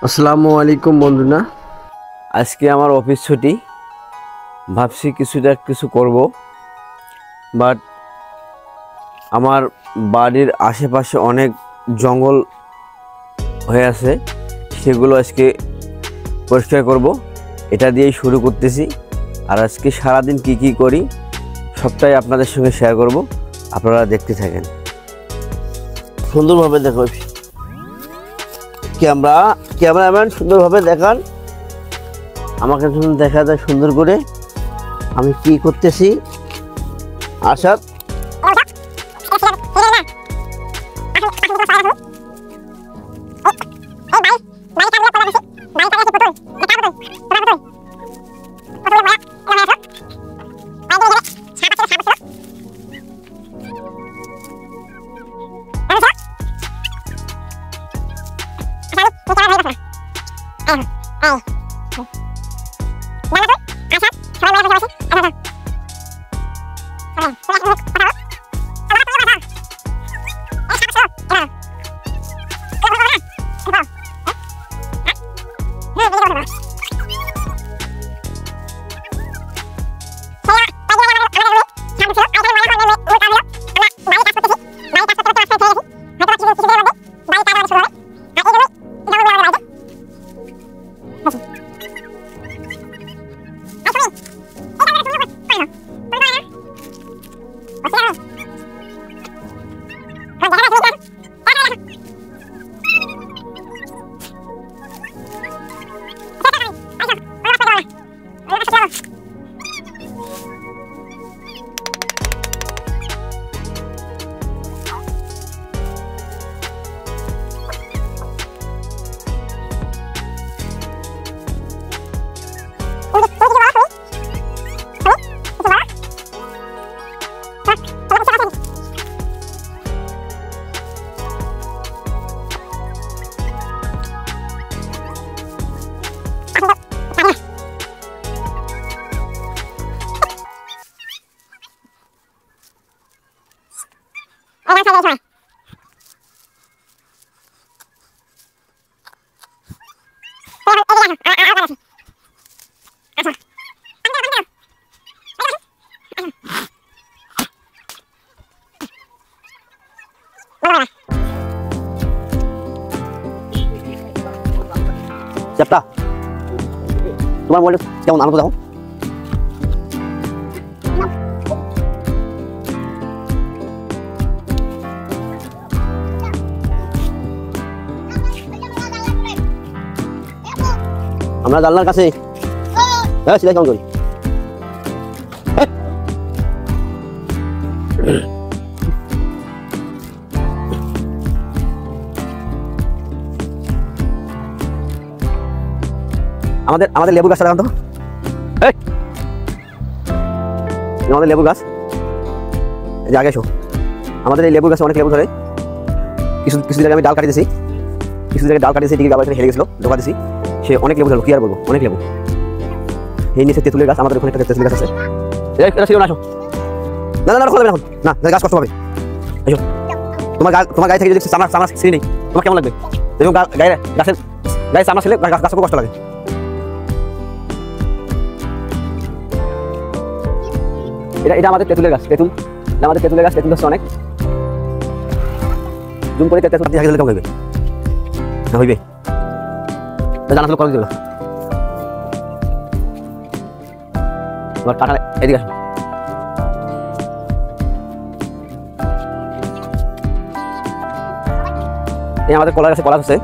আসসালামু আলাইকুম বন্ধুরা, আজকে আমার অফিস ছুটি। ভাবছি কিছু করব, বাট আমার বাড়ির আশেপাশে অনেক জঙ্গল হয়ে আছে, সেগুলো আজকে পরিষ্কার করব। এটা দিয়েই শুরু করতেছি। আর আজকে সারাদিন কি করি সবটাই আপনাদের সঙ্গে শেয়ার করব। আপনারা দেখতে থাকেন, সুন্দরভাবে দেখো। ক্যামেরাম্যান সুন্দরভাবে দেখান, আমাকে দেখা যায় সুন্দর করে আমি কি করতেছি। আশা তোমার মোবাইল কেমন আনন্দ দেখো। আমরা জানলার কাছে সিলাই কেমন করি। আমাদের লেবু গাছটা দেখান তো। আমাদের লেবু গাছ, এই যে আগে এসো। আমাদের এই লেবু গাছে অনেক লেবু ধরে। কিছু জায়গায় আমি ডাল কাটিয়েছি, কিছু জায়গায় ডাল কাটিয়েছি, দিকে গাছ হেরে গেছিলো, ঢোকা দিয়েছি। সে অনেক লেবু ধরলো, কি আর বলবো, অনেক লেবু। এই নিচে তেঁতুলের গাছ, আমাদের ওখানে একটা তেঁতুলের গাছ আছে। এটা ছিল না, আসো। না খোলা এখন না, গাছ কষ্ট পাবে। এসো, তোমার গায়ে থেকে যদি চামড়া ছিঁড়ে নেই, তোমার কেমন লাগবে? এবং গাছের গায়ে চামড়া ছিলে গাছ কষ্ট লাগে। এটা আমাদের তেঁতুলের গাছ, আমাদের তেঁতুলের গাছ। তেঁতুল হচ্ছে অনেক জুম করে তেঁতুল দেখা গেলে কেমন হইবে? না হইবে, জানা ছিল কল দিল। এবার কাঁঠাল এদিকে আসো। এই আমাদের কলা গাছে কলা হচ্ছে।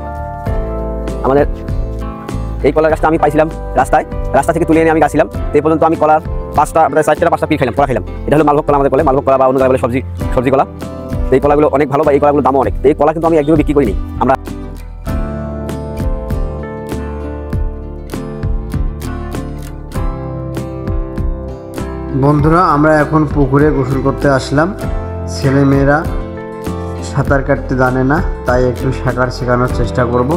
আমাদের এই কলার গাছটা আমি পাইছিলাম রাস্তা থেকে তুলে এনে আমি গাছিলাম। এই পর্যন্ত আমি কলার 5টা পিস কলা খাইলাম। এটা হলো মালভোগ কলা, আমাদের বলে মালভোগ কলা, বা অন্য জায়গায় বলে সবজি কলা। এই কলাগুলো অনেক ভালো, বা এই কলাগুলোর দামও অনেক। এই কলা কিন্তু আমি একদমই বিক্রি করিনি। আমরা বন্ধুরা, আমরা এখন পুকুরে গোসল করতে আসলাম। ছেলে মেয়েরা সাঁতার কাটতে জানে না, তাই একটু সাঁতার শেখানোর চেষ্টা করব।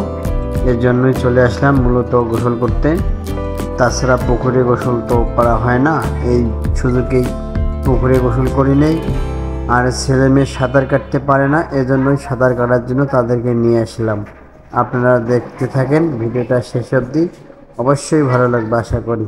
এর জন্যই চলে আসলাম মূলত গোসল করতে। তাছাড়া পুকুরে গোসল তো করা হয় না, এই সুযোগেই পুকুরে গোসল করি নেই। আর ছেলে মেয়ে সাঁতার কাটতে পারে না, এজন্যই সাঁতার কাটার জন্য তাদেরকে নিয়ে আসলাম। আপনারা দেখতে থাকেন ভিডিওটা শেষ অবধি, অবশ্যই ভালো লাগবে আশা করি।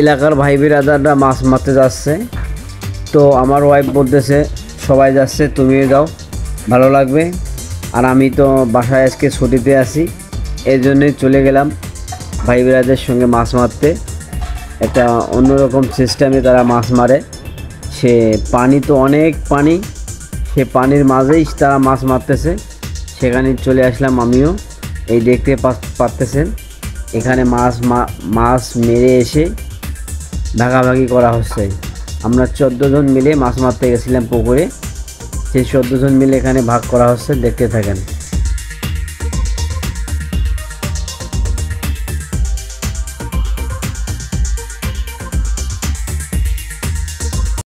এলাকার ভাই বিরাদাররা মাছ মারতে যাচ্ছে, তো আমার ওয়াইফ বলতেছে সবাই যাচ্ছে তুমিও যাও, ভালো লাগবে। আর আমি তো বাসায় আজকে ছুটিতে আছি, এই জন্যই চলে গেলাম ভাই বিরাদের সঙ্গে মাছ মারতে। একটা অন্যরকম সিস্টেমে তারা মাছ মারে, সে পানি তো অনেক পানি, সে পানির মাঝেই তারা মাছ মারতেছে। সেখানে চলে আসলাম আমিও, এই দেখতে পারতেছেন এখানে মাছ মেরে এসে ভাগাভাগি করা হচ্ছে। আমরা 14 জন মিলে মাছ মারতে গেছিলাম পুকুরে, সেই 14 জন মিলে এখানে ভাগ করা হচ্ছে, দেখতে থাকেন।